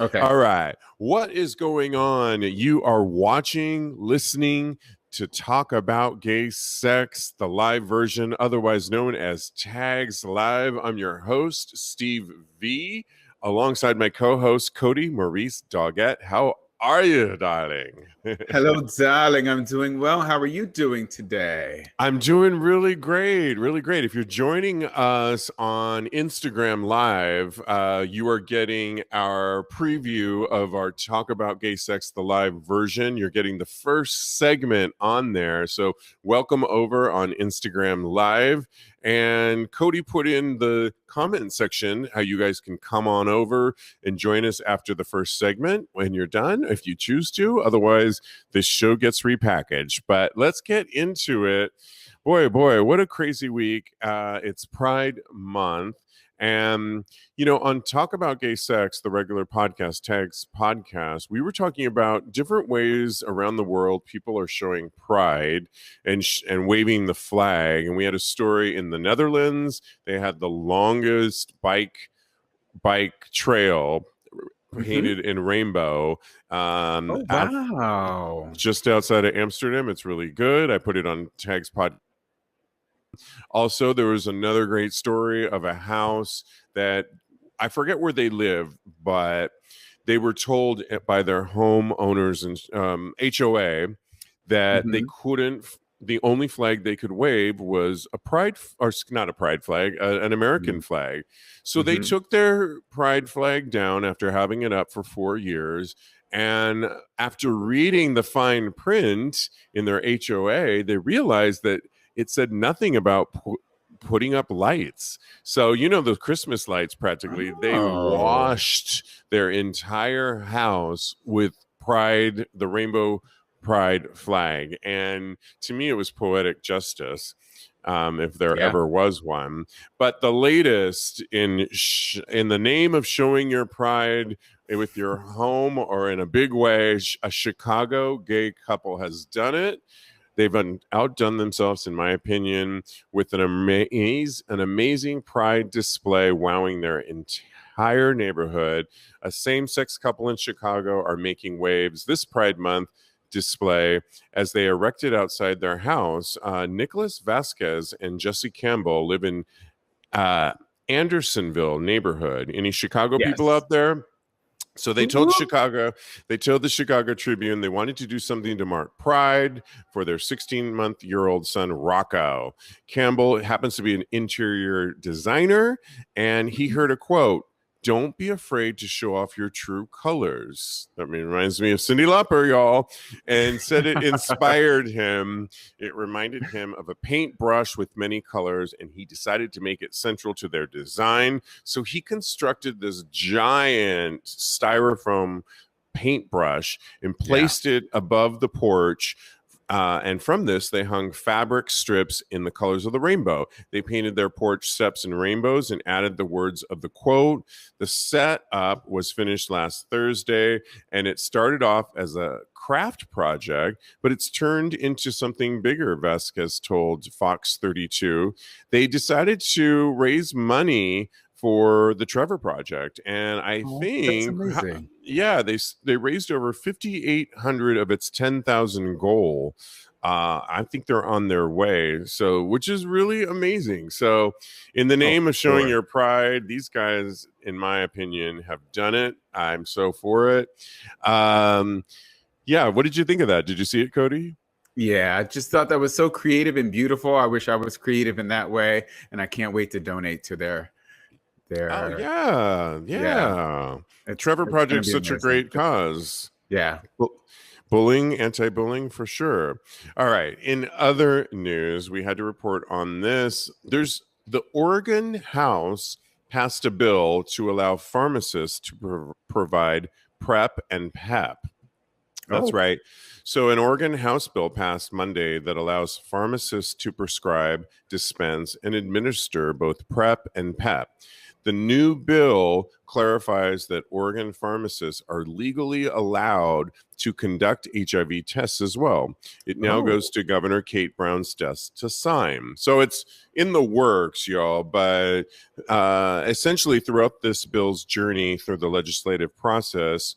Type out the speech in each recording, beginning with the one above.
Okay. All right. What is going on? You are watching, listening to Talk About Gay Sex, the live version, otherwise known as Tags Live. I'm your host, Steve V, alongside my co-host, Kodi, Maurice, Doggette. How are you, darling? Hello, darling. I'm doing well. How are you doing today? I'm doing really great, really great. If you're joining us on Instagram Live, you are getting our preview of our Talk About Gay Sex, the live version. You're getting the first segment on there. So welcome over on Instagram Live. And Kodi put in the comment section how you guys can come on over and join us after the first segment when you're done, if you choose to. Otherwise, this show gets repackaged. But let's get into it. Boy, what a crazy week. It's Pride Month. And, you know, on Talk About Gay Sex, the regular podcast, TAGSPodcast, we were talking about different ways around the world people are showing pride and waving the flag. And we had a story in the Netherlands. They had the longest bike trail painted in rainbow. Oh, wow. Just outside of Amsterdam. It's really good. I put it on TAGSPod. Also, there was another great story of a house that I forget where they live, but they were told by their homeowners and HOA that they couldn't. The only flag they could wave was a pride, or not a pride flag, an American flag. So they took their pride flag down after having it up for 4 years. And after reading the fine print in their HOA, they realized that it said nothing about putting up lights. So, you know, the Christmas lights practically, they washed their entire house with pride, the rainbow pride flag. And to me, it was poetic justice, if there ever was one. But the latest in the name of showing your pride with your home or in a big way, a Chicago gay couple has done it. They've outdone themselves, in my opinion, with an amazing pride display, wowing their entire neighborhood. A same-sex couple in Chicago are making waves this Pride Month display as they erected outside their house. Nicholas Vasquez and Jesse Campbell live in Andersonville neighborhood. Any Chicago people out there? So they told the Chicago Tribune they wanted to do something to mark pride for their 16-month-old son, Rocco. Campbell happens to be an interior designer, and he heard a quote, "Don't be afraid to show off your true colors." That reminds me of Cyndi Lauper, y'all. And said it inspired him. It reminded him of a paintbrush with many colors, and he decided to make it central to their design. So he constructed this giant styrofoam paintbrush and placed it above the porch. And from this, they hung fabric strips in the colors of the rainbow. They painted their porch steps in rainbows and added the words of the quote. The setup was finished last Thursday, and it started off as a craft project, but it's turned into something bigger, Vasquez told Fox 32. They decided to raise money for the Trevor Project, and I think they raised over 5,800 of its 10,000 goal. I think they're on their way, so which is really amazing. So in the name of showing your pride, these guys, in my opinion, have done it. I'm so for it. What did you think of that? Did you see it, Kodi? Yeah, I just thought that was so creative and beautiful. I wish I was creative in that way, and I can't wait to donate to their Trevor Project's such a great cause. Anti-bullying for sure. All right. In other news, we had to report on this. There's the Oregon House passed a bill to allow pharmacists to provide PrEP and PEP. That's right. So an Oregon House bill passed Monday that allows pharmacists to prescribe, dispense, and administer both PrEP and PEP. The new bill clarifies that Oregon pharmacists are legally allowed to conduct HIV tests as well. It now goes to Governor Kate Brown's desk to sign. So it's in the works, y'all. But essentially, throughout this bill's journey through the legislative process,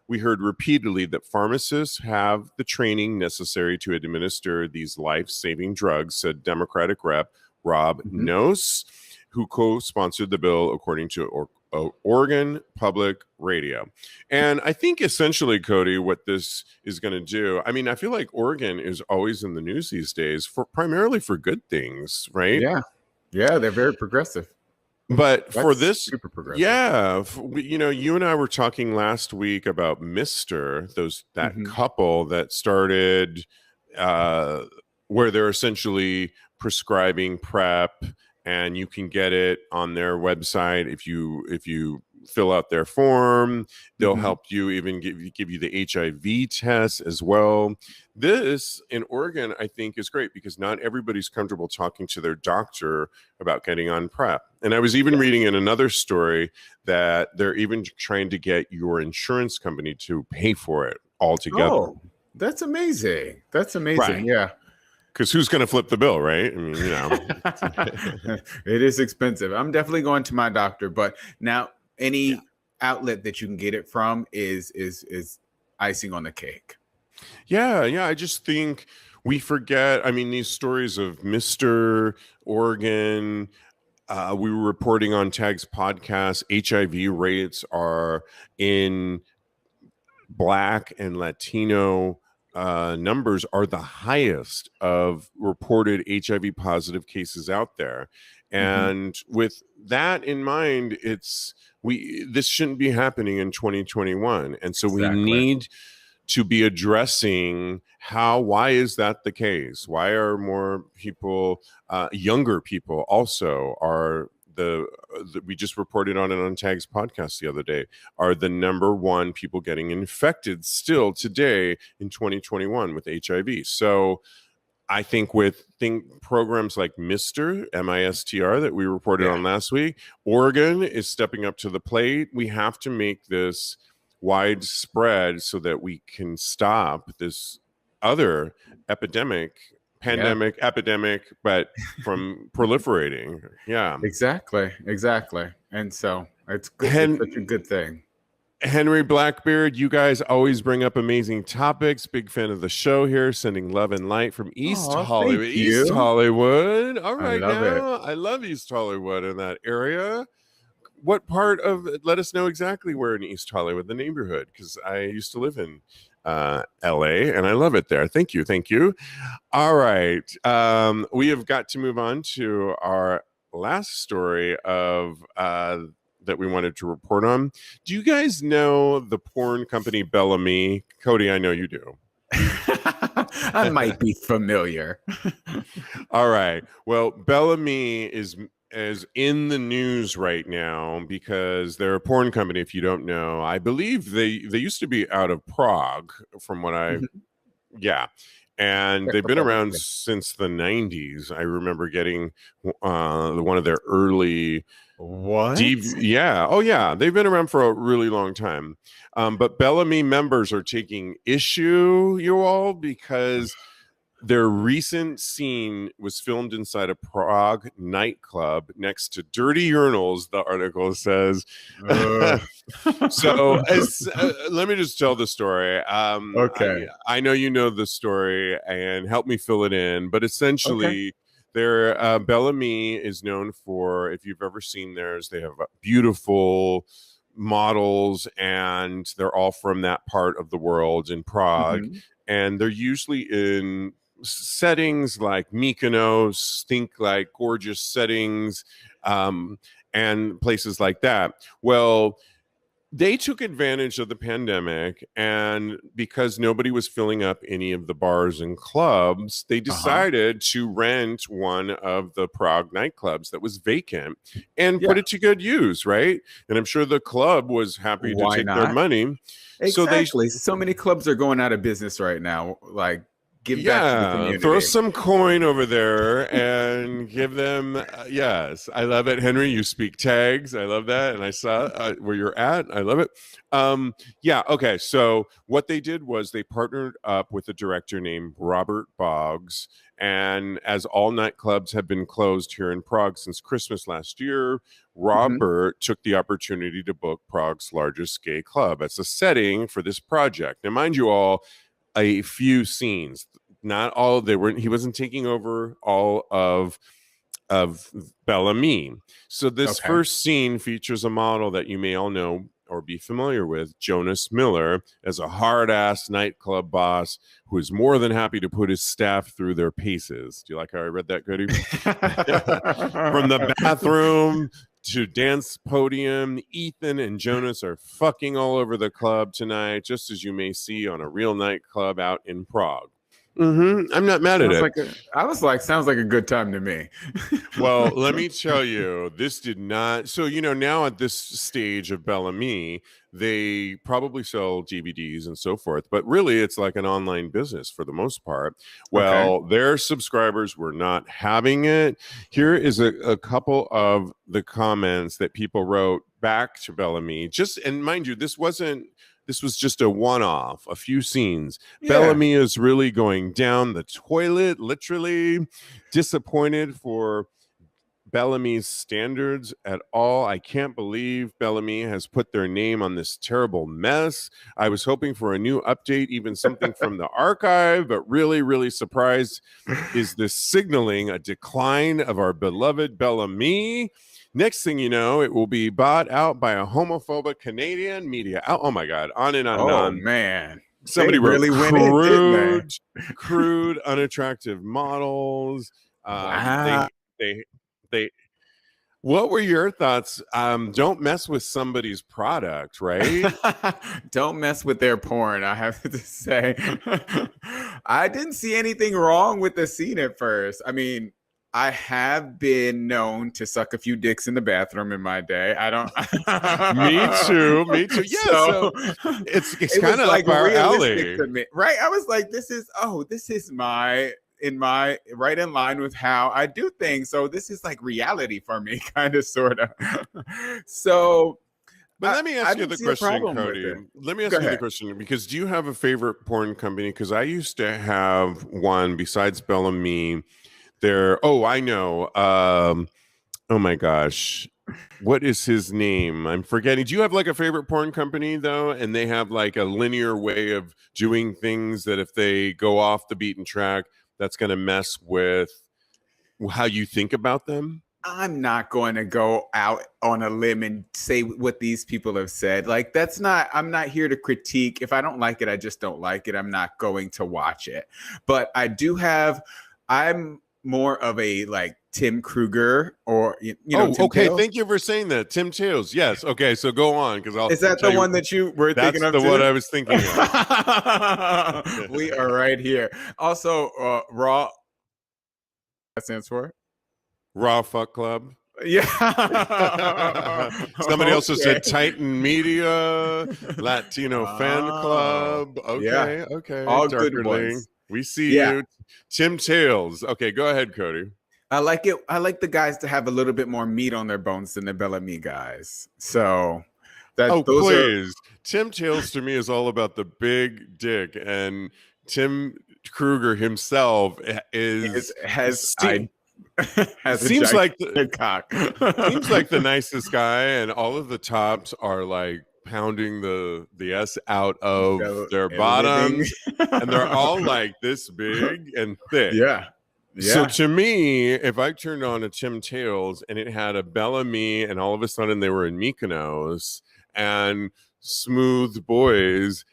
we heard repeatedly that pharmacists have the training necessary to administer these life-saving drugs, said Democratic Rep Rob Nose, who co-sponsored the bill, according to Oregon Public Radio. And I think essentially, Kodi, what this is going to do, I mean, I feel like Oregon is always in the news these days primarily for good things, right? Yeah, they're very progressive. But That's for this, super progressive. yeah, you and I were talking last week about Mr. that couple that started where they're essentially prescribing PrEP, and you can get it on their website if you fill out their form. They'll help you, even give you the HIV test as well. This in Oregon, I think, is great because not everybody's comfortable talking to their doctor about getting on PrEP. And I was even reading in another story that they're even trying to get your insurance company to pay for it altogether. Oh, that's amazing. That's amazing. Right. Yeah. Because who's going to flip the bill, right? I mean, It is expensive. I'm definitely going to my doctor, but now any outlet that you can get it from is icing on the cake. Yeah. I just think we forget. I mean, these stories of Mr. Oregon. We were reporting on TAGSPodcast. HIV rates are in Black and Latino numbers are the highest of reported HIV positive cases out there. And with that in mind, this shouldn't be happening in 2021. And so we need to be addressing why is that the case? Why are more people, younger people also we just reported on it on Tags podcast the other day, are the number one people getting infected still today in 2021 with HIV. So I think programs like MISTR that we reported on last week, Oregon is stepping up to the plate. We have to make this widespread so that we can stop this other pandemic, but from proliferating. Yeah, exactly. And so it's good. It's such a good thing. Henry Blackbeard, you guys always bring up amazing topics. Big fan of the show here. Sending love and light from East Hollywood. East Hollywood. All right, I love East Hollywood in that area. What part of? Let us know exactly where in East Hollywood, the neighborhood, because I used to live in LA and I love it there. Thank you. All right, we have got to move on to our last story of that we wanted to report on. Do you guys know the porn company Bellamy? Kodi, I know you do. I might be familiar. All right. Well, Bellamy is in the news right now because they're a porn company. If you don't know, I believe they used to be out of Prague, from what and they've been around since the 90s. I remember getting one of their early they've been around for a really long time. But Bellamy members are taking issue, you all, because their recent scene was filmed inside a Prague nightclub next to dirty urinals, the article says. So let me just tell the story. I know you know the story, and help me fill it in. But essentially, Bellamy is known for, if you've ever seen theirs, they have beautiful models, and they're all from that part of the world in Prague. And they're usually in settings like Mykonos, think like gorgeous settings, and places like that. Well, they took advantage of the pandemic, and because nobody was filling up any of the bars and clubs, they decided to rent one of the Prague nightclubs that was vacant and put it to good use, right? And I'm sure the club was happy to take their money. Exactly. So many clubs are going out of business right now. Like, Give back to the Yeah, community. throw some coin over there and give them. Yes, I love it, Henry. You speak tags. I love that, and I saw where you're at. I love it. Yeah. Okay. So what they did was they partnered up with a director named Robert Boggs, and as all nightclubs have been closed here in Prague since Christmas last year, Robert took the opportunity to book Prague's largest gay club as a setting for this project. Now, mind you all, a few scenes, not all. He wasn't taking over all of Bellamy. So this first scene features a model that you may all know or be familiar with, Jonas Miller, as a hard-ass nightclub boss who is more than happy to put his staff through their paces. Do you like how I read that, Kodi? From the bathroom to dance podium, Ethan and Jonas are fucking all over the club tonight, just as you may see on a real nightclub out in Prague. I'm not mad at it. I was like, sounds like a good time to me. Well, let me tell you, this did not. So, now at this stage of Bellamy, they probably sell DVDs and so forth, but really it's like an online business for the most part. Well, their subscribers were not having it. Here is a couple of the comments that people wrote back to Bellamy. And mind you, this was just a one-off, a few scenes. Yeah. Bellamy is really going down the toilet, literally. Disappointed for Bellamy's standards at all. I can't believe Bellamy has put their name on this terrible mess. I was hoping for a new update, even something from the archive, but really, really surprised. Is this signaling a decline of our beloved Bellamy? Next thing you know, it will be bought out by a homophobic Canadian media. Oh my God, on and on and on. Oh man. Somebody really wrote crude, unattractive models. Wow. They what were your thoughts? Don't mess with somebody's product, right? Don't mess with their porn, I have to say. I didn't see anything wrong with the scene at first. I mean, I have been known to suck a few dicks in the bathroom in my day. I don't. Me too. Yeah, so it's kind of like our alley to me, right? I was like, this is right in line with how I do things. So this is like reality for me, kind of, sort of. So, but let me ask you the question, Kodi. Let me ask you the question, because do you have a favorite porn company? Because I used to have one besides Bellamy. I know. Oh my gosh. What is his name? I'm forgetting. Do you have like a favorite porn company though? And they have like a linear way of doing things that if they go off the beaten track, that's going to mess with how you think about them? I'm not going to go out on a limb and say what these people have said. Like, I'm not here to critique. If I don't like it, I just don't like it. I'm not going to watch it. But I'm more of a like Tim Kruger or Tim Tales. Thank you for saying that. Tim Tales. Yes. Okay. So go on. Is that the one that you were thinking of? That's the one I was thinking of. We are right here. Also, Raw. That stands for Raw Fuck Club. Yeah. Somebody else has said Titan Media, Latino Fan Club. Okay. Yeah. Okay. All good ones. We see you. Tim Tales. Okay, go ahead, Kodi. I like it. I like the guys to have a little bit more meat on their bones than the Bellamy guys. So please. Tim Tales to me is all about the big dick, and Tim Kruger himself seems like the nicest guy, and all of the tops are like pounding the S out of their bottoms, and they're all like this big and thick. Yeah. So to me, if I turned on a Tim Tales and it had a Bellamy, and all of a sudden they were in Mykonos and smooth boys,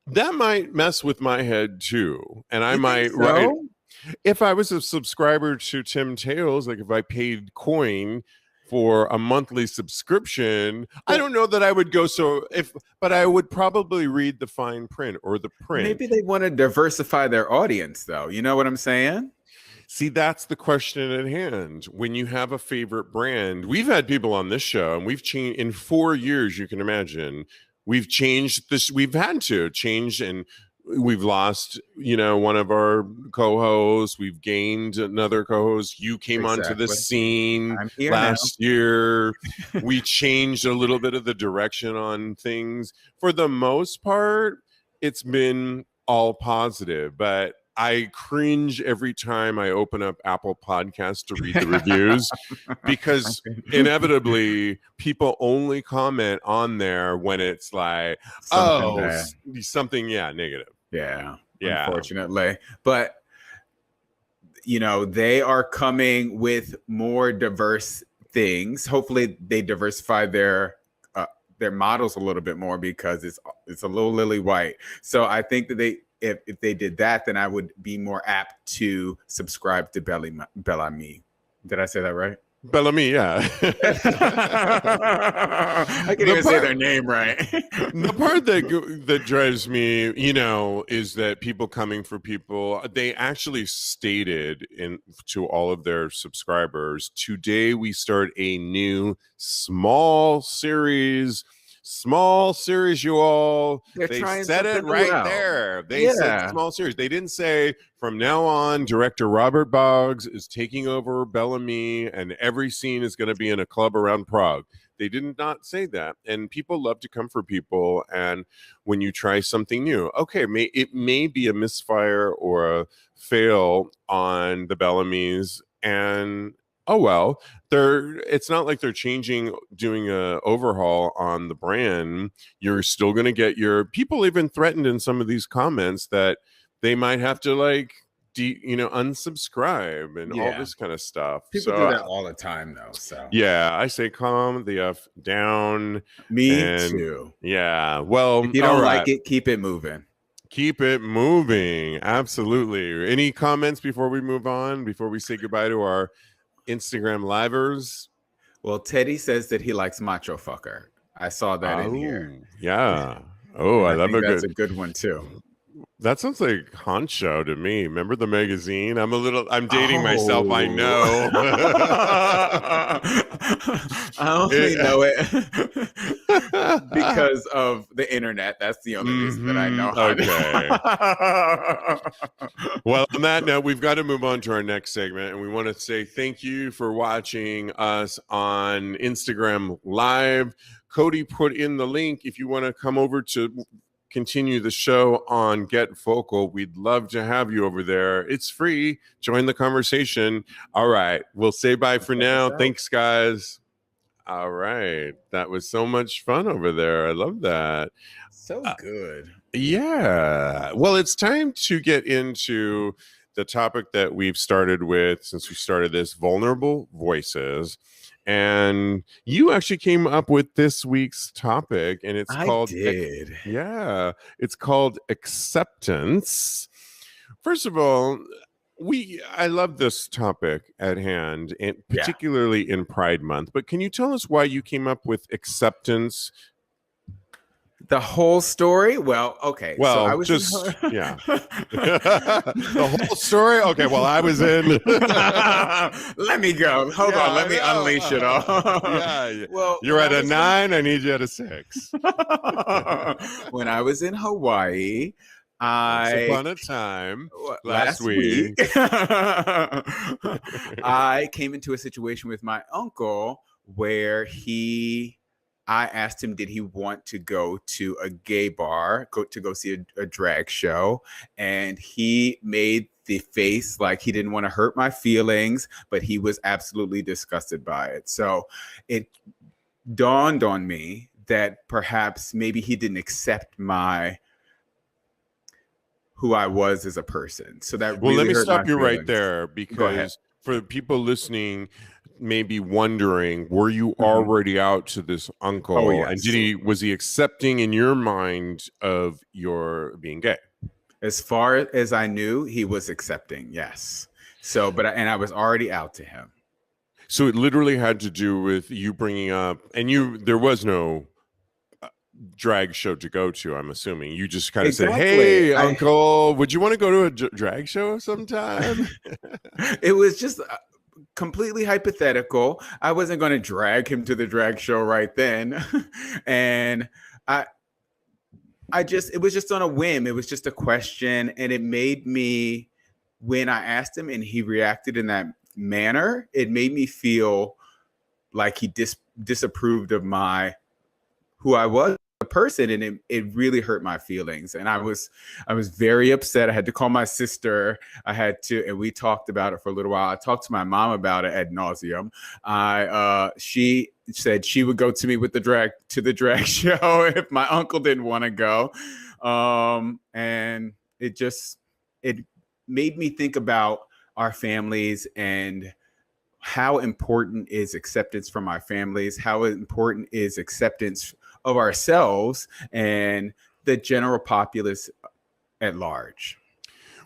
that might mess with my head too. And I might write, if I was a subscriber to Tim Tales, like if I paid coin for a monthly subscription, I don't know that I would go but I would probably read the fine print or the print. Maybe they want to diversify their audience though. You know what I'm saying? See, that's the question at hand. When you have a favorite brand, we've had people on this show and we've changed in 4 years, you can imagine, we've changed this. We've had to change and we've lost, one of our co-hosts. We've gained another co-host. You came onto the Exactly. scene I'm here last year. We changed a little bit of the direction on things. For the most part, it's been all positive, but I cringe every time I open up Apple Podcasts to read the reviews because inevitably people only comment on there when it's like, Something bad. something, negative. Yeah, Yeah. unfortunately. But, they are coming with more diverse things. Hopefully they diversify their models a little bit more because it's a little lily white. So I think that if they did that, then I would be more apt to subscribe to Bellamy. Did I say that right? Bellamy, yeah. I can't even say their name right. The part that drives me, is that people coming for people, they actually stated to all of their subscribers, today we start a new small series, you all. They said it right there. They said small series. They didn't say from now on, director Robert Boggs is taking over Bellamy and every scene is going to be in a club around Prague. They did not say that. And people love to come for people. And when you try something new, okay, it may be a misfire or a fail on the Bellamys, and oh well, it's not like they're doing a overhaul on the brand. You're still going to get your people. Even threatened in some of these comments that they might have to unsubscribe and all this kind of stuff. People do that all the time though. So yeah, I say calm the F down. Me too. Yeah. Well, if you don't like it, keep it moving. Keep it moving. Absolutely. Any comments before we move on, before we say goodbye to our Instagram livers? Well, Teddy says that he likes macho fucker. I saw that in here. Yeah. Oh, I love that's a good one too. That sounds like Honcho to me. Remember the magazine? I'm dating myself. I know. I only know it because of the internet. That's the only reason that I know. Okay. Well, on that note, we've got to move on to our next segment. And we want to say thank you for watching us on Instagram Live. Kodi put in the link if you want to come over to continue the show on Get Vocal. We'd love to have you over there. It's free. Join the conversation. All right. We'll say bye for now. Thanks, guys. All right. That was so much fun over there. I love that. So good. Yeah. Well, it's time to get into the topic that we've started with since we started this, vulnerable voices. And you actually came up with this week's topic, and it's called acceptance. First of all, I love this topic at hand, and particularly in Pride Month. But can you tell us why you came up with acceptance? The whole story? Well, okay. Well, so I was the whole story? Okay, well, I was in. Let me go. Hold on. Let me unleash it all. Well, you're at a 9. I need you at a 6. When I was in Hawaii, once upon a time last week. I came into a situation with my uncle where I asked him, did he want to go to a gay bar, to go see a drag show? And he made the face like he didn't want to hurt my feelings, but he was absolutely disgusted by it. So it dawned on me that perhaps maybe he didn't accept who I was as a person. So that well, really let me hurt stop my you feelings. Right there, because for people listening, maybe wondering, were you already out to this uncle? Oh, yes. And was he accepting in your mind of your being gay? As far as I knew, he was accepting, yes. So, and I was already out to him. So it literally had to do with you bringing up, and there was no drag show to go to, I'm assuming. You just kind of said, hey, uncle, would you want to go to a drag show sometime? It was just completely hypothetical. I wasn't going to drag him to the drag show right then. And it was just on a whim. It was just a question. And it made me, when I asked him and he reacted in that manner, it made me feel like he disapproved of who I was a person, and it really hurt my feelings. And I was very upset. I had to call my sister. And we talked about it for a little while. I talked to my mom about it ad nauseum. She said she would go to me with the drag show if my uncle didn't want to go. And it made me think about our families and how important is acceptance from our families, how important is acceptance of ourselves and the general populace at large.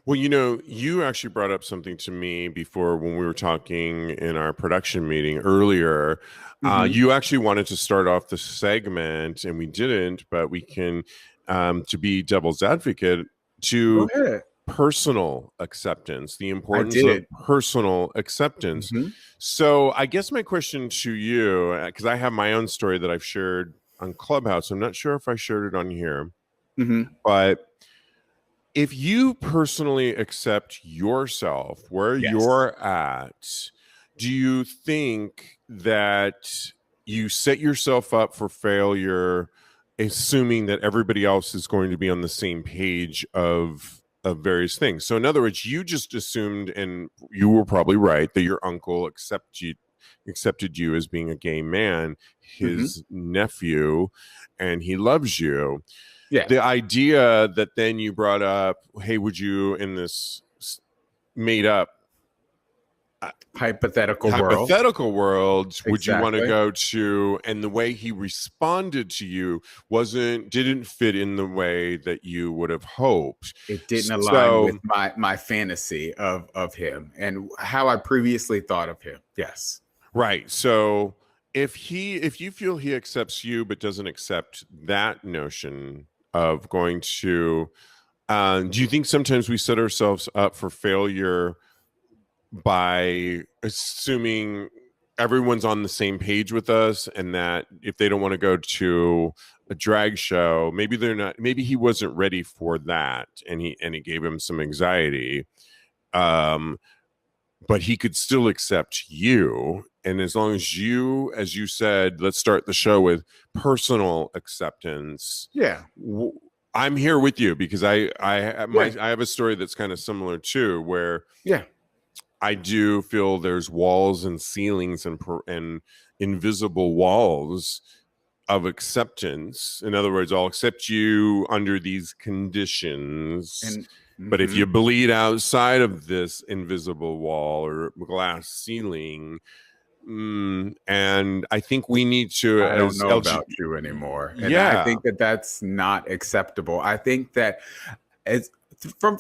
Well, you actually brought up something to me before when we were talking in our production meeting earlier. You actually wanted to start off the segment, and we didn't, but we can, to be devil's advocate, to personal acceptance, the importance of personal acceptance. So I guess my question to you, because I have my own story that I've shared on Clubhouse. I'm not sure if I shared it on here, but if you personally accept yourself where you're at, do you think that you set yourself up for failure, assuming that everybody else is going to be on the same page of various things? So in other words, you just assumed, and you were probably right, that your uncle accepted you as being a gay man, his nephew, and he loves you. Yeah. The idea that then you brought up, hey, would you, in this made up hypothetical world, would you want to go to, and the way he responded to you didn't fit in the way that you would have hoped. It didn't align with my fantasy of him and how I previously thought of him. Yes. Right. So if you feel he accepts you but doesn't accept that notion of going to, do you think sometimes we set ourselves up for failure by assuming everyone's on the same page with us, and that if they don't want to go to a drag show, maybe he wasn't ready for that, and it gave him some anxiety, but he could still accept you. And as long as you, as you said, let's start the show with personal acceptance. Yeah. I'm here with you, because I have a story that's kind of similar too, where I do feel there's walls and ceilings and invisible walls of acceptance. In other words, I'll accept you under these conditions. But if you bleed outside of this invisible wall or glass ceiling, and I think we need to. I don't know about you anymore. And I think that that's not acceptable. I think that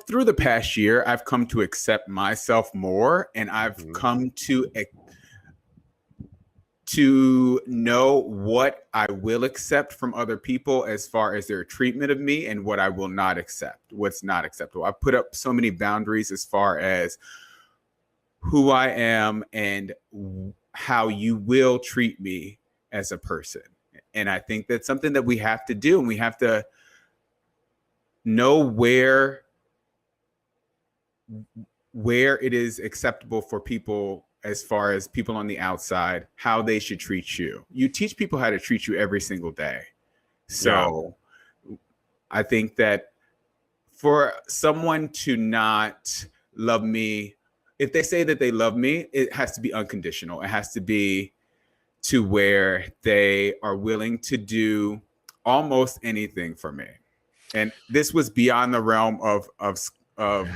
through the past year, I've come to accept myself more, and I've come to know what I will accept from other people as far as their treatment of me, and what I will not accept, what's not acceptable. I put up so many boundaries as far as who I am and how you will treat me as a person. And I think that's something that we have to do, and we have to know where it is acceptable for people, as far as people on the outside, how they should treat you. You teach people how to treat you every single day. So I think that for someone to not love me, if they say that they love me, it has to be unconditional. It has to be to where they are willing to do almost anything for me. And this was beyond the realm of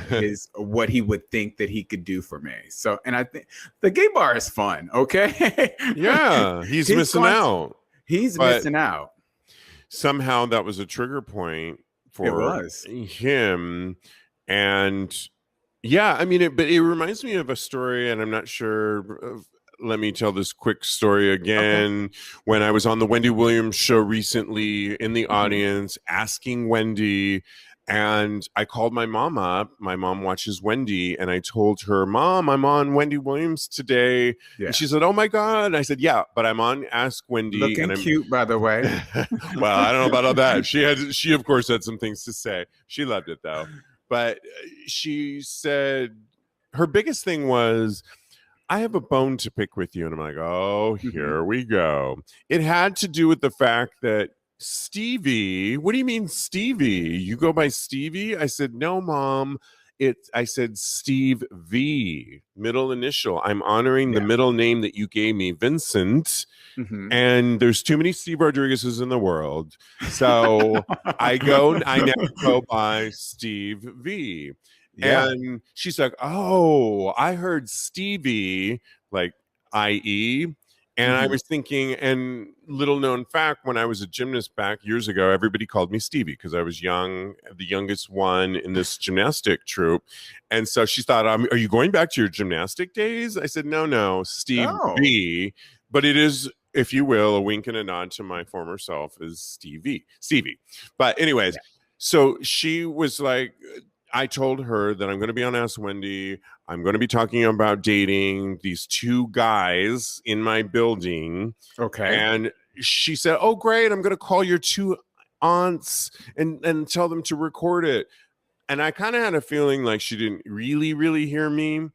his what he would think that he could do for me. So, and I think the gay bar is fun. Okay. Yeah, he's missing out. He's missing out. Somehow that was a trigger point for him. And yeah, I mean, but it reminds me of a story, and I'm not sure. Let me tell this quick story again. Okay. When I was on the Wendy Williams show recently, in the audience, asking Wendy And I called my mom up. My mom watches Wendy, and I told her, Mom, I'm on Wendy Williams today. Yeah. And she said, Oh my God. And I said, Yeah, but I'm on Ask Wendy. Looking And I'm cute, by the way. well, I don't know about all that. She of course had some things to say. She loved it though. But she said her biggest thing was, I have a bone to pick with you. And I'm like, oh, here we go. It had to do with the fact that Stevie, what do you mean, Stevie? You go by Stevie? I said, no, Mom. I said Steve V, middle initial. I'm honoring the middle name that you gave me, Vincent. And there's too many Steve Rodriguez's in the world. So I now go by Steve V. Yeah. And she's like, oh, I heard Stevie, like IE. And I was thinking, and little known fact, when I was a gymnast back years ago, everybody called me Stevie because I was young, the youngest one in this gymnastic troupe. And so she thought, are you going back to your gymnastic days? I said, no, Steve B. But it is, if you will, a wink and a nod to my former self is Stevie. But anyways, so she was like, I told her that I'm going to be on Ask Wendy. I'm going to be talking about dating these two guys in my building. Okay. And she said, oh, great. I'm going to call your two aunts and tell them to record it. And I kind of had a feeling like she didn't really, really hear me.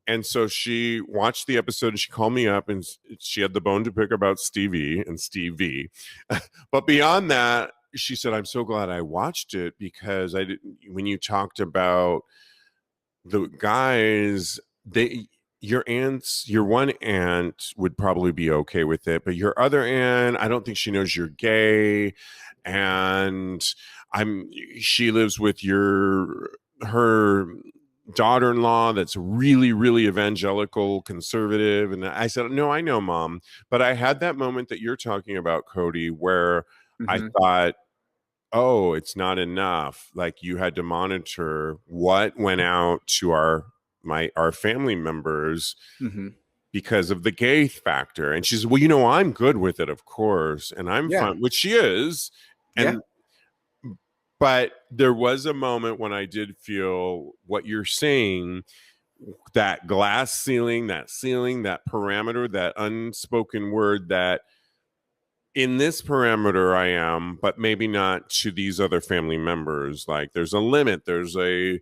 And so she watched the episode and she called me up and she had the bone to pick about Stevie and Stevie. But beyond that, she said, I'm so glad I watched it because when you talked about the guys, your one aunt would probably be okay with it, but your other aunt, I don't think she knows you're gay. And she lives with her daughter-in-law that's really, really evangelical, conservative. And I said, no, I know, Mom. But I had that moment that you're talking about, Kodi, where I thought, oh, it's not enough. Like you had to monitor what went out to our family members because of the gay factor. And she said, well, I'm good with it, of course. And I'm fine, which she is. And but there was a moment when I did feel what you're saying, that glass ceiling, that parameter, that unspoken word that in this parameter I am, but maybe not to these other family members. Like there's a limit, there's a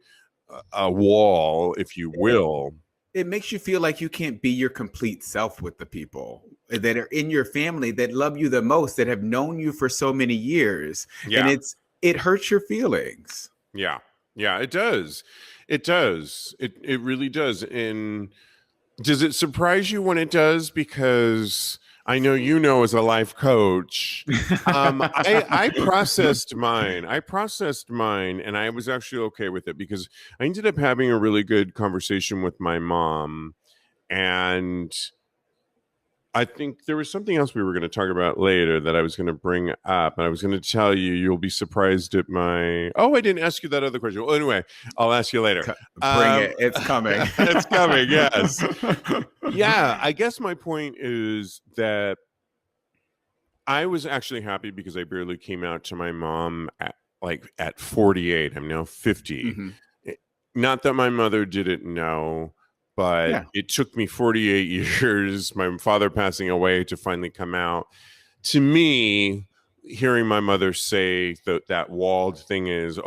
wall, if you will. It makes you feel like you can't be your complete self with the people that are in your family that love you the most, that have known you for so many years. Yeah. And it hurts your feelings. Yeah. Yeah, it does. It does. It really does. And does it surprise you when it does? Because I know, as a life coach, I processed mine. And I was actually okay with it because I ended up having a really good conversation with my mom. And I think there was something else we were going to talk about later that I was going to bring up. And I was going to tell you, you'll be surprised at I didn't ask you that other question. Well, anyway, I'll ask you later. Bring it. It's coming. It's coming, yes. Yeah, I guess my point is that I was actually happy because I barely came out to my mom at 48. I'm now 50. Not that my mother didn't know, but it took me 48 years, my father passing away, to finally come out. To me, hearing my mother say that walled thing is,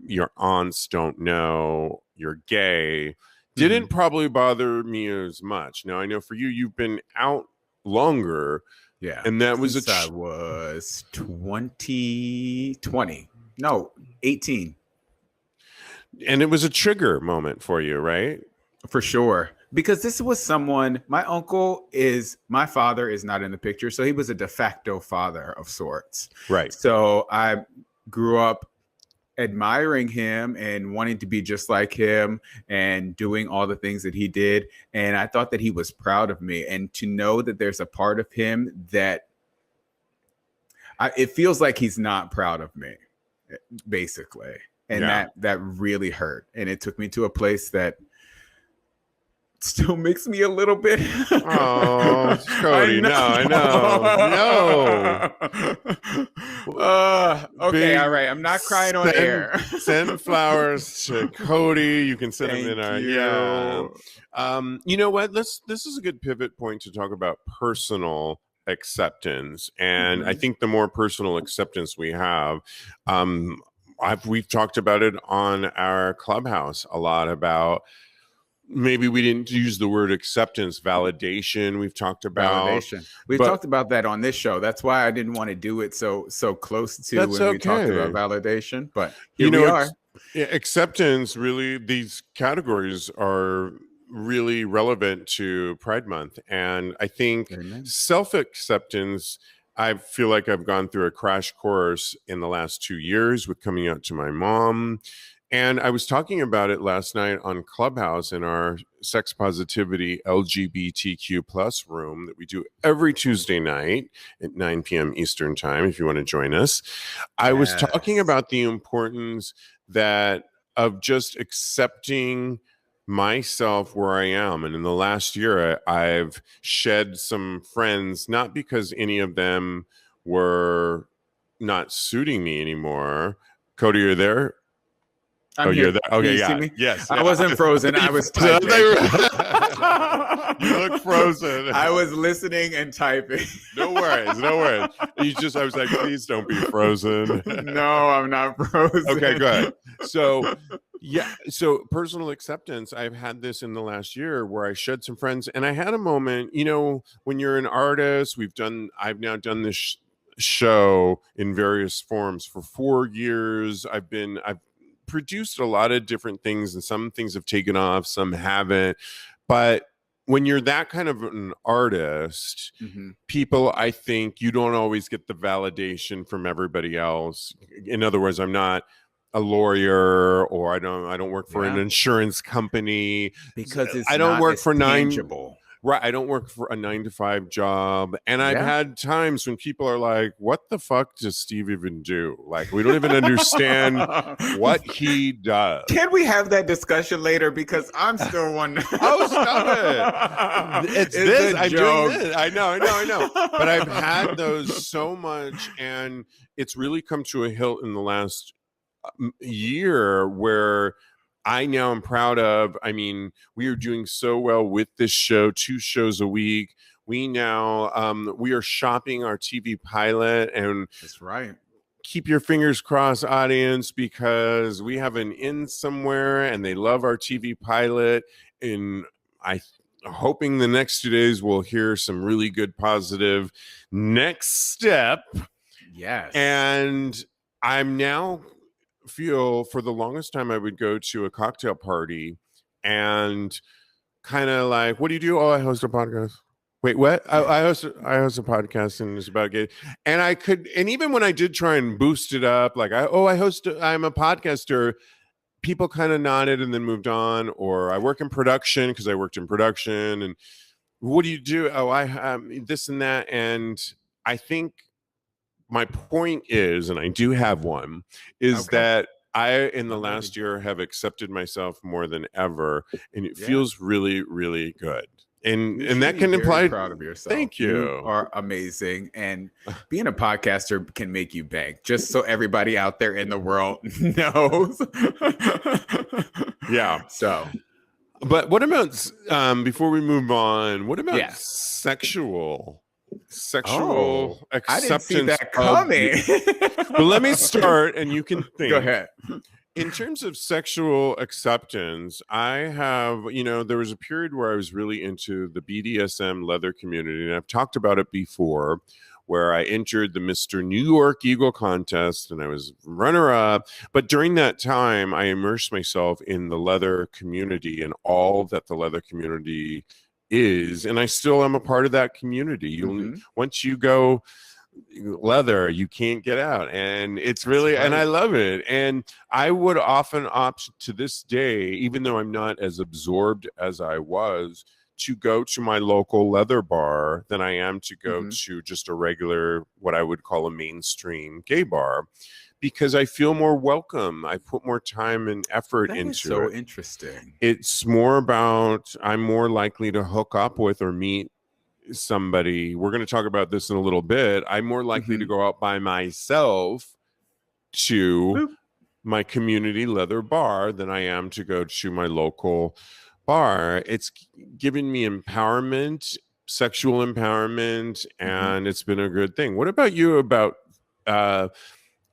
your aunts don't know you're gay, didn't probably bother me as much. Now, I know for you, you've been out longer. Yeah. And that was I was 18. And it was a trigger moment for you, right? For sure. Because this was someone, my father is not in the picture. So he was a de facto father of sorts. Right. So I grew up admiring him and wanting to be just like him and doing all the things that he did. And I thought that he was proud of me. And to know that there's a part of him that it feels like he's not proud of me, basically. And that really hurt. And it took me to a place that still makes me a little bit. Oh, Kodi, no, I know. Okay, all Big right. I'm not crying on air. send flowers to Kodi. You can send them in Thank our you. You know what? This is a good pivot point to talk about personal acceptance, and I think the more personal acceptance we have, we've talked about it on our Clubhouse a lot about. Maybe we didn't use the word acceptance, validation. We've talked about, Validation. We've but talked about that on this show. That's why I didn't want to do it so close to that's when we talked about okay. validation. But here we are. Acceptance, really, these categories are really relevant to Pride Month. And I think self-acceptance, I feel like I've gone through a crash course in the last 2 years with coming out to my mom. And I was talking about it last night on Clubhouse in our sex positivity LGBTQ plus room that we do every Tuesday night at 9 p.m. Eastern time, if you want to join us. I was talking about the importance of just accepting myself where I am. And in the last year, I've shed some friends, not because any of them were not suiting me anymore. Kodi, you're there? I'm here. You're there. Okay, Can you yeah. see me? Yes. I wasn't frozen. I was typing. You look frozen. I was listening and typing. No worries. I was like, please don't be frozen. No, I'm not frozen. Okay, good. So, yeah. So personal acceptance, I've had this in the last year where I shed some friends, and I had a moment, when you're an artist, I've now done this show in various forms for 4 years. I've produced a lot of different things, and some things have taken off, some haven't. But when you're that kind of an artist, people, I think you don't always get the validation from everybody else. In other words, I'm not a lawyer, or I don't work for an insurance company, because I don't work for tangible. Right. I don't work for a 9-to-5 job. And I've had times when people are like, what the fuck does Steve even do? Like, we don't even understand what he does. Can we have that discussion later? Because I'm still wondering. Oh, stop it. It's this. I'm doing this. I know. But I've had those so much. And it's really come to a hilt in the last year where I now am proud of. I mean, we are doing so well with this show, 2 shows a week. We now, we are shopping our TV pilot, and that's right. Keep your fingers crossed, audience, because we have an in somewhere and they love our TV pilot. And I'm hoping the next 2 days we'll hear some really good, positive next step. Yes. And I'm now feel for the longest time I would go to a cocktail party and kind of like, what do you do? Oh, I host a podcast. Wait, what? I host a podcast, and it's about gay. And I could, and even when I did try and boost it up, like I'm a podcaster, people kind of nodded and then moved on. Or I work in production, because I worked in production. And what do you do? Oh, I this and that. And I think my point is, and I do have one, is that I, in the last year, have accepted myself more than ever, and it feels really, really good. And that can imply proud of yourself. Thank you. You are amazing, and being a podcaster can make you bank. Just so everybody out there in the world knows. Yeah. So. But what about before we move on? What about sexual acceptance? I didn't see that coming. Well, let me start, and you can think. Go ahead. In terms of sexual acceptance, I have, there was a period where I was really into the BDSM leather community, and I've talked about it before, where I entered the Mr. New York Eagle contest, and I was runner-up. But during that time, I immersed myself in the leather community and all that the leather community is, and I still am a part of that community. Once you go leather, you can't get out, and it's really and I love it. And I would often opt to this day, even though I'm not as absorbed as I was, to go to my local leather bar than I am to go to just a regular, what I would call a mainstream gay bar, because I feel more welcome. I put more time and effort That into is so it. interesting. It's more about I'm more likely to hook up with or meet somebody. We're going to talk about this in a little bit. I'm more likely to go out by myself to Boop. my community leather bar than I am to go to my local bar. It's given me empowerment, sexual empowerment, and it's been a good thing. What about you about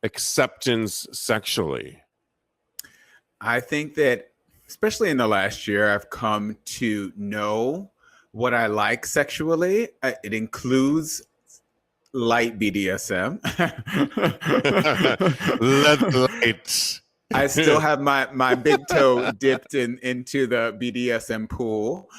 acceptance sexually? I think that, especially in the last year, I've come to know what I like sexually. It includes light BDSM. Leather lights. I still have my big toe dipped into the BDSM pool.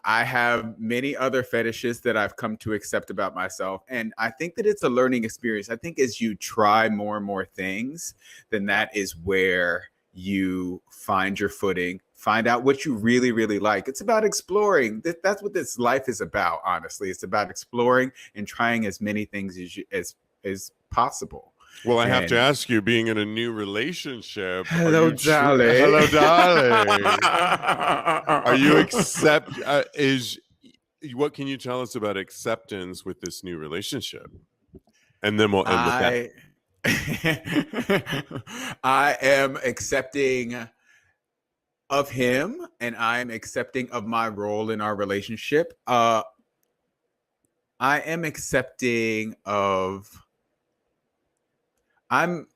I have many other fetishes that I've come to accept about myself. And I think that it's a learning experience. I think as you try more and more things, then that is where you find your footing, find out what you really, really like. It's about exploring. That's what this life is about, honestly. It's about exploring and trying as many things as possible. Well, I have to ask you, being in a new relationship, Hello, darling. Hello, darling. Are you what can you tell us about acceptance with this new relationship? And then we'll end with that. I am accepting of him, and I'm accepting of my role in our relationship. I am accepting of I'm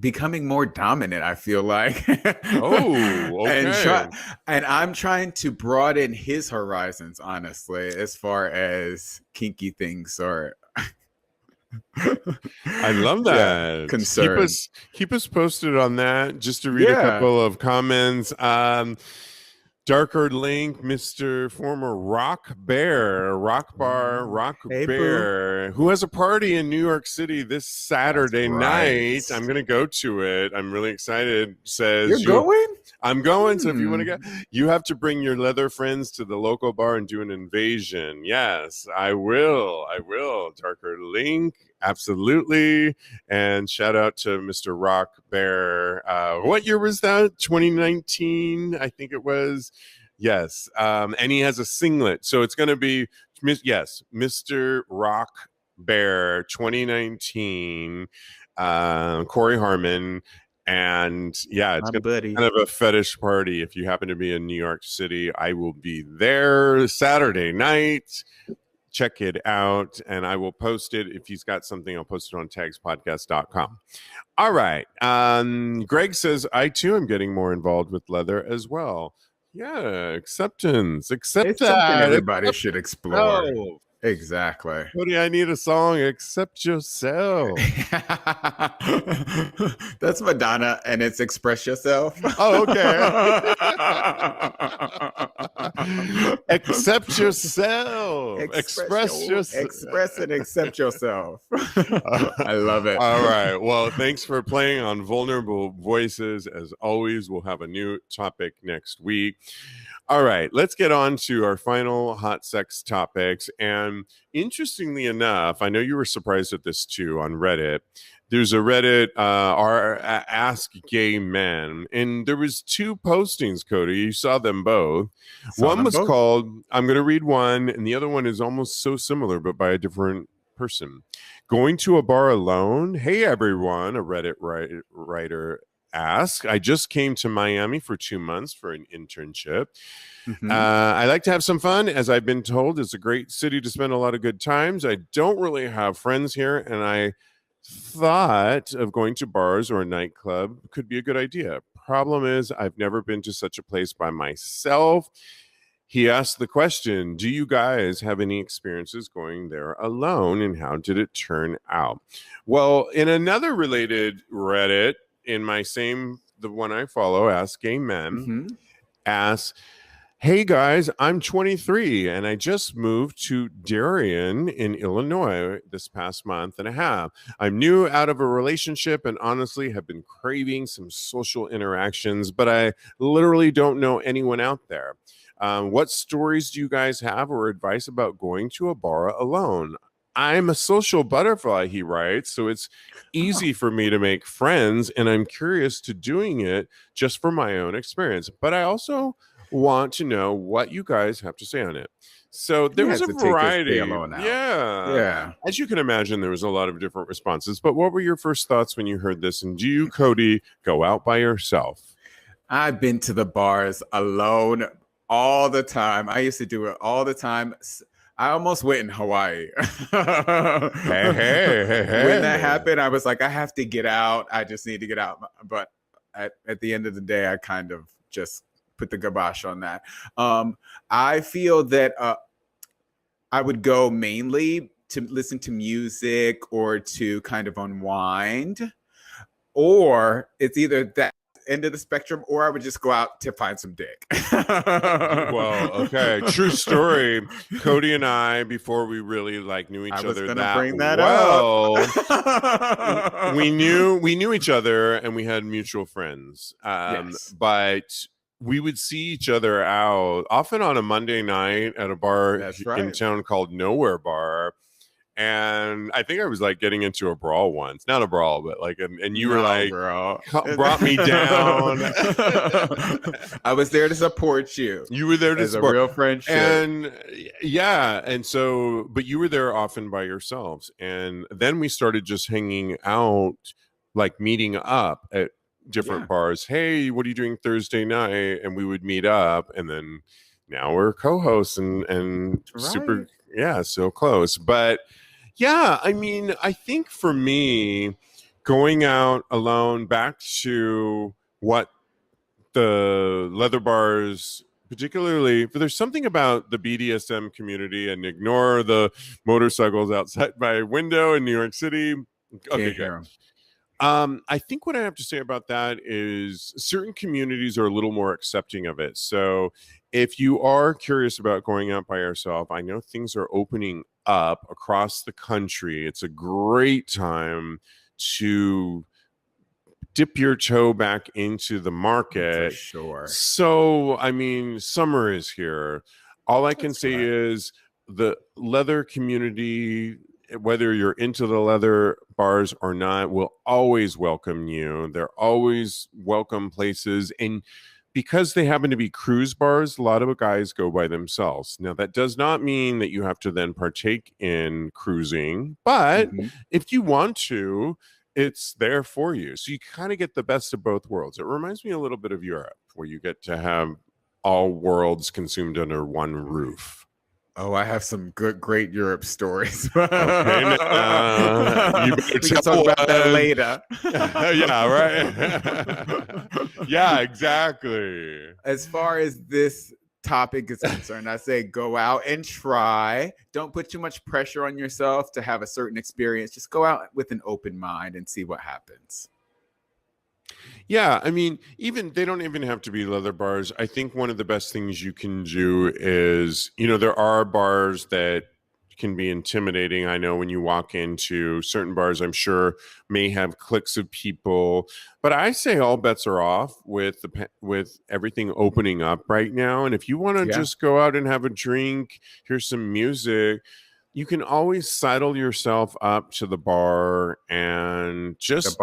becoming more dominant, I feel like. Oh, okay. And I'm trying to broaden his horizons, honestly, as far as kinky things are. I love that. Concern. Keep us posted on that. Just to read a couple of comments. Darker Link, Mr. Former Rock Bear, Rock Bear, who has a party in New York City this Saturday night. I'm going to go to it. I'm really excited. Says, You're going? I'm going. So if you want to go, you have to bring your leather friends to the local bar and do an invasion. Yes, I will. Darker Link. Absolutely. And shout out to Mr. Rock Bear. What year was that? 2019, I think it was. Yes. And he has a singlet. So it's going to be, yes, Mr. Rock Bear 2019, Corey Harmon. And yeah, it's kind of a fetish party. If you happen to be in New York City, I will be there Saturday night. Check it out, and I will post it. If he's got something, I'll post it on TAGSPodcast.com. All right. Greg says, I too am getting more involved with leather as well. Yeah, acceptance. Accept it's that. Something everybody should explore. Oh. Exactly. Cody, I need a song. Accept yourself. That's Madonna, and it's Express Yourself. Oh, okay. Accept yourself. Express yourself. Express and accept yourself. I love it. All right. Well, thanks for playing on Vulnerable Voices. As always, we'll have a new topic next week. All right, let's get on to our final hot sex topics. And interestingly enough, I know you were surprised at this too on Reddit. There's a Reddit, Ask Gay Men, and there was two postings, Cody. You saw them both. One was called, I'm going to read one, and the other one is almost so similar, but by a different person. Going to a bar alone? Hey, everyone, a Reddit writer ask. I just came to Miami for 2 months for an internship. I like to have some fun. As I've been told, it's a great city to spend a lot of good times. I don't really have friends here, and I thought of going to bars or a nightclub could be a good idea. Problem is, I've never been to such a place by myself. He asked the question, do you guys have any experiences going there alone, and how did it turn out? Well, in another related Reddit, in my the one I follow, Ask Gay Men, asks, hey guys, I'm 23 and I just moved to Darien in Illinois this past month and a half. I'm new out of a relationship and honestly have been craving some social interactions, but I literally don't know anyone out there. What stories do you guys have or advice about going to a bar alone? I'm a social butterfly, he writes, so it's easy for me to make friends, and I'm curious to doing it just for my own experience. But I also want to know what you guys have to say on it. So there He was has a to take his variety. tail on out. Yeah. Yeah. As you can imagine, there was a lot of different responses. But what were your first thoughts when you heard this? And do you, Kodi, go out by yourself? I've been to the bars alone all the time. I used to do it all the time. I almost went in Hawaii. Hey. When that happened, I was like, I have to get out. I just need to get out. But at the end of the day, I kind of just put the kibosh on that. I feel that I would go mainly to listen to music or to kind of unwind, or it's either that end of the spectrum, or I would just go out to find some dick. Well, okay, true story. Kodi and I, before we really like knew each other that well, we knew each other, and we had mutual friends. Yes. But we would see each other out often on a Monday night at a bar in town called Nowhere Bar. And I think I was like getting into a brawl once, not a brawl, but like, and you were like, girl, brought me down. I was there to support you. You were there to support a real friendship. And yeah. And so, but you were there often by yourselves. And then we started just hanging out, like meeting up at different bars. Hey, what are you doing Thursday night? And we would meet up. And then now we're co-hosts and super, so close. But yeah, I mean, I think for me, going out alone, back to what the leather bars, particularly, there's something about the BDSM community, and ignore the motorcycles outside my window in New York City. Okay, good. I think what I have to say about that is certain communities are a little more accepting of it. So if you are curious about going out by yourself, I know things are opening up across the country. It's a great time to dip your toe back into the market. For sure. So, I mean, summer is here. All I can say is the leather community, whether you're into the leather bars or not, will always welcome you. They're always welcome places. And because they happen to be cruise bars, a lot of guys go by themselves. Now, that does not mean that you have to then partake in cruising, but if you want to, it's there for you. So you kind of get the best of both worlds. It reminds me a little bit of Europe, where you get to have all worlds consumed under one roof. Oh, I have some great Europe stories. Okay, we can talk about that later. Yeah, right. Yeah, exactly. As far as this topic is concerned, I say go out and try. Don't put too much pressure on yourself to have a certain experience. Just go out with an open mind and see what happens. Yeah, I mean, even they don't even have to be leather bars. I think one of the best things you can do is, there are bars that can be intimidating. I know when you walk into certain bars, I'm sure may have cliques of people, but I say all bets are off with everything opening up right now. And if you want to just go out and have a drink, hear some music, you can always sidle yourself up to the bar and just the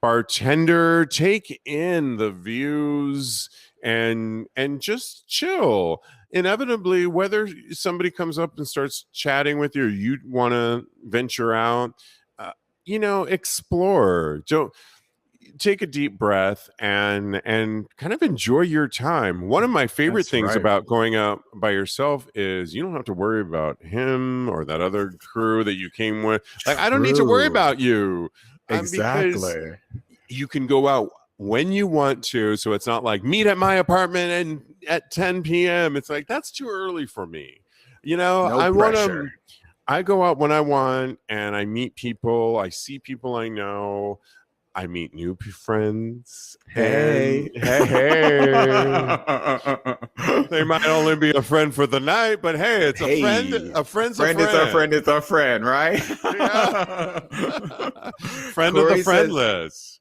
bartender, take in the views and just chill. Inevitably, whether somebody comes up and starts chatting with you, or you want to venture out, explore. Don't take a deep breath and kind of enjoy your time. One of my favorite things about going out by yourself is you don't have to worry about him or that other crew that you came with. Like, I don't need to worry about you. Exactly. You can go out when you want to. So it's not like meet at my apartment and at 10 p.m. It's like, that's too early for me. I go out when I want, and I meet people. I see people I know. I meet new friends. Hey. They might only be a friend for the night, but hey, it's a friend. A friend's a friend. Is our friend, right? Friend of the friendless.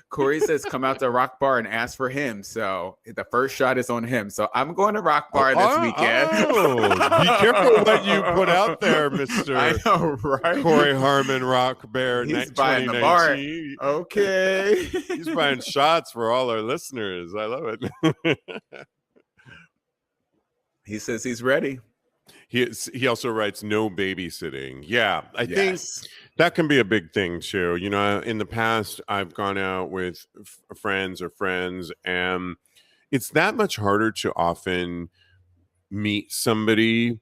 Corey says, come out to Rock Bar and ask for him. So the first shot is on him. So I'm going to Rock Bar this weekend. Be careful what you put out there, Mr. I know, right? Corey Harmon Rock Bear. He's buying the bar. Okay. He's buying shots for all our listeners. I love it. He says he's ready. He also writes no babysitting. Yeah, I think that can be a big thing too. You know, in the past, I've gone out with friends, and it's that much harder to often meet somebody.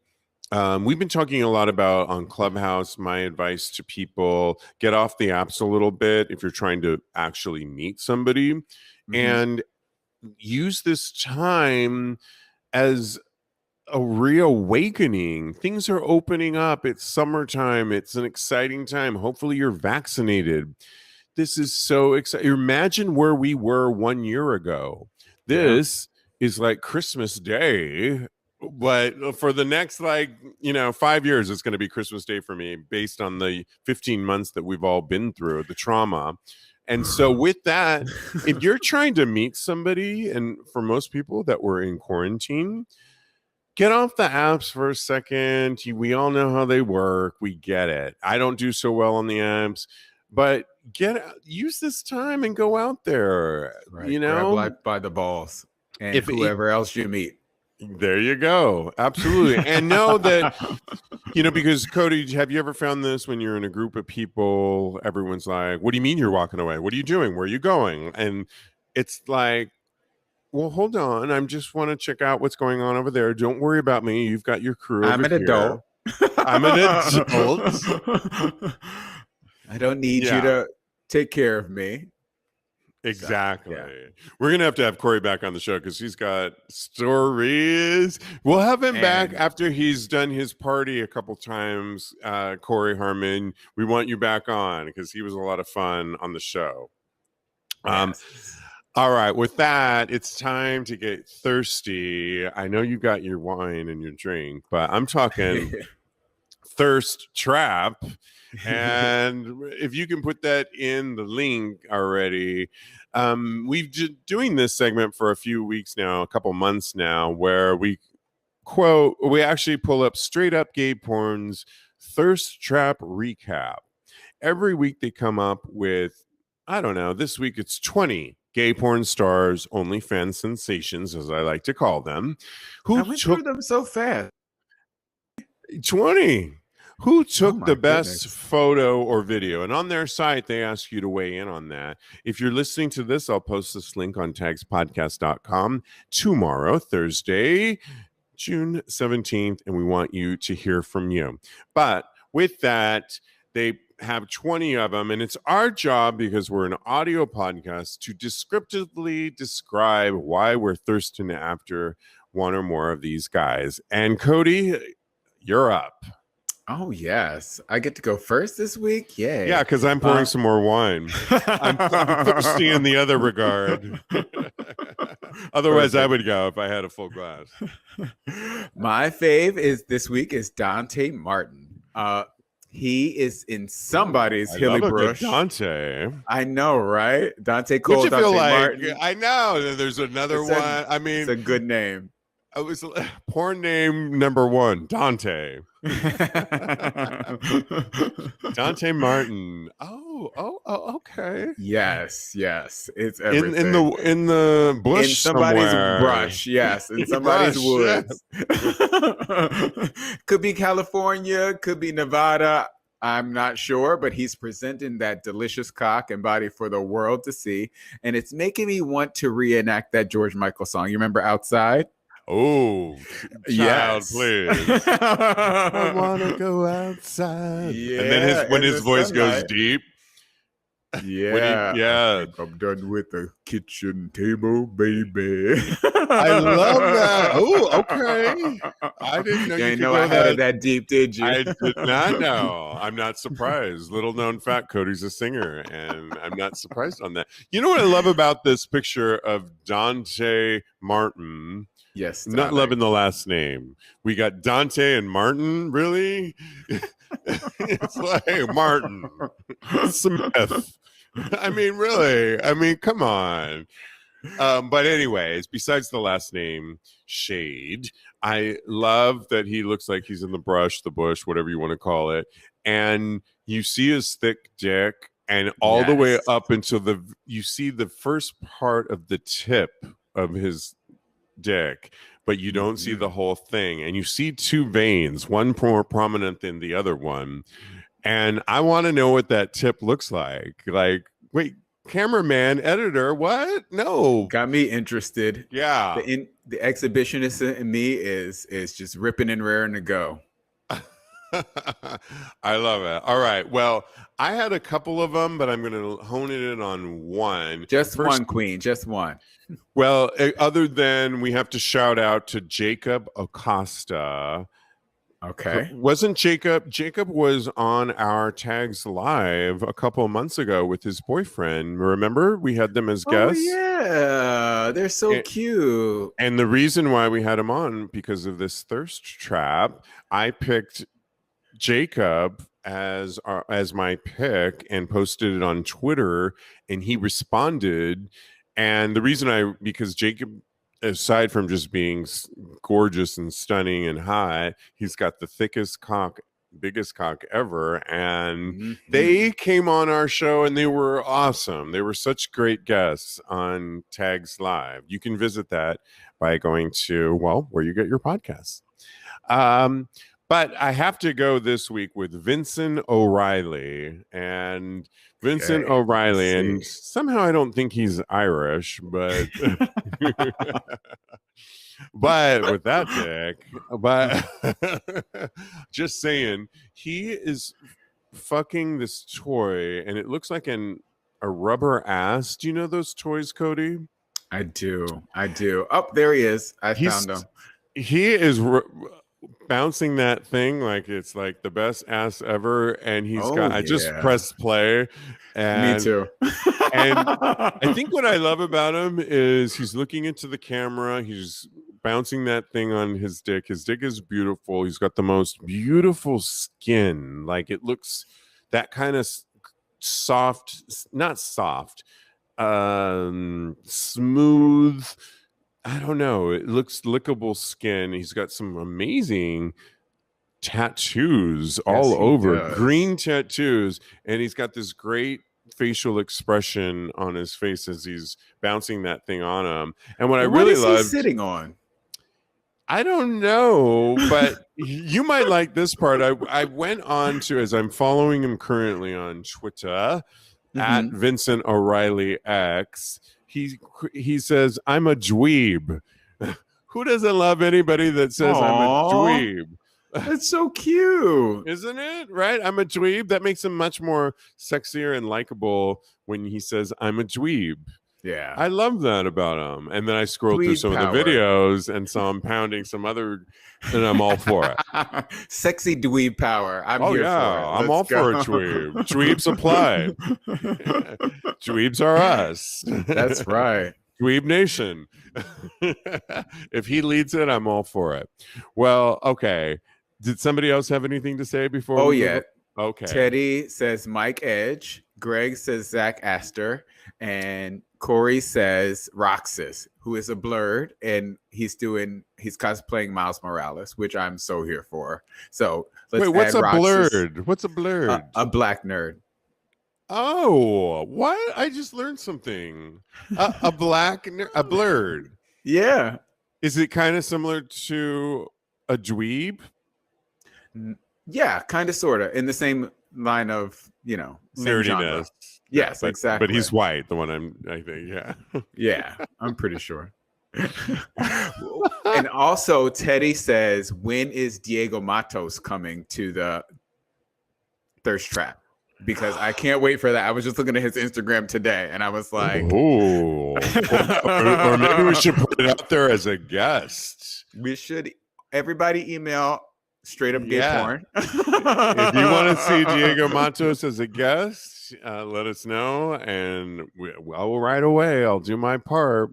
We've been talking a lot about on Clubhouse. My advice to people: get off the apps a little bit if you're trying to actually meet somebody, and use this time as a reawakening. Things are opening up. It's summertime. It's an exciting time. Hopefully you're vaccinated. This is so exciting. Imagine where we were 1 year ago. This is like Christmas Day, but for the next 5 years, it's going to be Christmas Day for me based on the 15 months that we've all been through, the trauma. And so with that, if you're trying to meet somebody, and for most people that were in quarantine, get off the apps for a second. We all know how they work. We get it. I don't do so well on the apps, but use this time and go out there. Right. You know, grab life by the balls, and whoever else you meet. There you go. Absolutely. And know that, because Kodi, have you ever found this when you're in a group of people? Everyone's like, "What do you mean you're walking away? What are you doing? Where are you going?" And it's like, well, hold on. I just want to check out what's going on over there. Don't worry about me. You've got your crew. I'm an adult. I'm an adult. I don't need you to take care of me. Exactly. So, we're going to have Corey back on the show because he's got stories. We'll have him back after he's done his party a couple times. Corey Harmon, we want you back on because he was a lot of fun on the show. All right, with that, it's time to get thirsty. I know you got your wine and your drink, but I'm talking thirst trap. And if you can put that in the link already, we've been doing this segment for a few weeks now, a couple months now, where we actually pull up Straight Up Gay Porn's thirst trap recap. Every week they come up with, I don't know, this week it's 20 gay porn stars, OnlyFans sensations, as I like to call them. Who took them so fast? 20. Who took the best photo or video? And on their site, they ask you to weigh in on that. If you're listening to this, I'll post this link on TAGSPodcast.com tomorrow, Thursday, June 17th, and we want you to hear from you. But with that, they have 20 of them, and it's our job, because we're an audio podcast, to descriptively describe why we're thirsting after one or more of these guys. And Kodi, you're up. Oh, yes. I get to go first this week? Yay. Yeah, because I'm pouring some more wine. I'm thirsty in the other regard. Otherwise, I would go if I had a full glass. My fave this week is Dante Martin. He is in somebody's Hilly Brush. Dante. I know, right? Dante Cole. Would you feel like Martin. I know there's another one. I mean, it's a good name. It was porn name number one, Dante. Dante Martin. Oh, okay. Yes. It's everything. in the bush, in somebody's somewhere. Brush. Yes, in somebody's woods. Yeah. Could be California, could be Nevada. I'm not sure, but he's presenting that delicious cock and body for the world to see, and it's making me want to reenact that George Michael song. You remember Outside? Oh, child, yes. Please. I want to go outside. Yeah, and then when his voice goes deep. Yeah. I'm done with the kitchen table, baby. I love that. Oh, okay. I didn't know you could know go I had it that deep, did you? I did not know. I'm not surprised. Little known fact, Kodi's a singer, and I'm not surprised on that. You know what I love about this picture of Dante Martin? Yes. Dante. Not loving the last name. We got Dante and Martin, really? It's like Martin Smith. I mean, really. I mean, come on. But anyways, besides the last name Shade, I love that he looks like he's in the brush, the bush, whatever you want to call it. And you see his thick dick, and all the way Yes. up until you see the first part of the tip of his dick, but you don't see the whole thing. And you see two veins, one more prominent than the other one. And I want to know what that tip looks like. Like, wait, cameraman, editor, what? No. Got me interested. Yeah. The exhibitionist in me is just ripping and raring to go. I love it. All right. Well, I had a couple of them, but I'm going to hone it in on one. Just one, Queen. Just one. Well, other than we have to shout out to Jacob Acosta. Okay. Wasn't Jacob was on our Tags Live a couple of months ago with his boyfriend. Remember? We had them as guests. Oh, yeah. They're so cute. And the reason why we had him on, because of this thirst trap, I picked Jacob as my pick and posted it on Twitter, and he responded. And the reason because Jacob, aside from just being gorgeous and stunning and hot, he's got the thickest cock, biggest cock ever. And they came on our show and they were awesome. They were such great guests on Tags Live. You can visit that by going to, where you get your podcasts. But I have to go this week with Vincent O'Reilly. And Vincent O'Reilly, and somehow I don't think he's Irish, but but with that dick, but just saying, he is fucking this toy, and it looks like a rubber ass. Do you know those toys, Kodi? I do. Oh, there he is. I found him. He is bouncing that thing like it's like the best ass ever, and I just pressed play, and me too. And I think what I love about him is he's looking into the camera, he's bouncing that thing on his dick. His dick is beautiful. He's got the most beautiful skin. Like, it looks that kind of soft, not soft, smooth. I don't know. It looks lickable skin. He's got some amazing tattoos all over, green tattoos, and he's got this great facial expression on his face as he's bouncing that thing on him. And what I really love, sitting on, I don't know, but you might like this part. I went on to, as I'm following him currently on Twitter at Vincent O'Reilly X. He says, I'm a dweeb. Who doesn't love anybody that says I'm a dweeb? That's so cute. Isn't it? Right? I'm a dweeb. That makes him much more sexier and likable when he says, I'm a dweeb. Yeah. I love that about him. And then I scrolled through some of the videos and saw him pounding some other, and I'm all for it. Sexy dweeb power. I'm here for it. I'm all for a dweeb. Dweebs apply. Dweebs are us. That's right. Dweeb Nation. If he leads it, I'm all for it. Well, okay. Did somebody else have anything to say before? Oh, yeah. Okay. Teddy says Mike Edge. Greg says Zach Astor. And Corey says Roxas, who is a blurred, and he's cosplaying Miles Morales, which I'm so here for. So let's what's a Roxas. blurred? What's a blurred? A black nerd. Oh, what? I just learned something. A blurred. Yeah. Is it kind of similar to a dweeb? Yeah, kind of, sort of, in the same line of, nerdiness. Genre. Yes, exactly. But he's white, the one I think, yeah. Yeah, I'm pretty sure. And also, Teddy says, when is Diego Matos coming to the Thirst Trap? Because I can't wait for that. I was just looking at his Instagram today, and I was like, "Oh, or maybe we should put it out there as a guest. We should. Everybody email Straight Up Gay Porn. If you want to see Diego Matos as a guest, let us know, and I will right away. I'll do my part.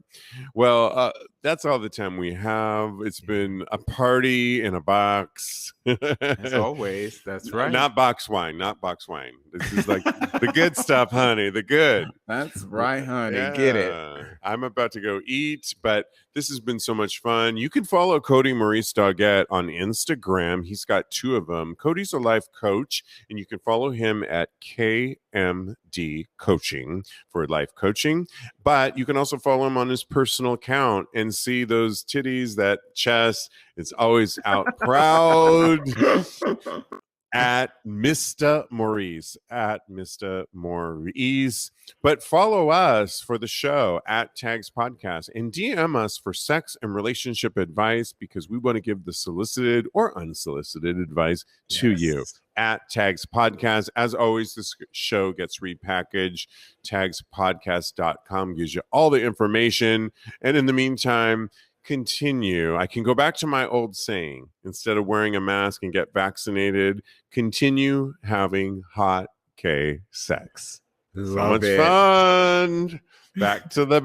Well, that's all the time we have. It's been a party in a box. As always, that's right. Not box wine, not box wine. This is like the good stuff, honey, the good. That's right, honey. Yeah. Get it. I'm about to go eat, but this has been so much fun. You can follow Kodi Maurice Doggette on Instagram. He's got 2 of them. Kodi's a life coach, and you can follow him at KMD Coaching for life coaching. But you can also follow him on his personal account and see those titties, that chest. It's always out proud. At Mr. Maurice, But follow us for the show at TAGSPodcast and DM us for sex and relationship advice, because we want to give the solicited or unsolicited advice to you at TAGSPodcast. As always, this show gets repackaged. TAGSPodcast.com gives you all the information. And in the meantime, continue. I can go back to my old saying: instead of wearing a mask and get vaccinated, continue having hot K sex. Love So much it. fun. Back to the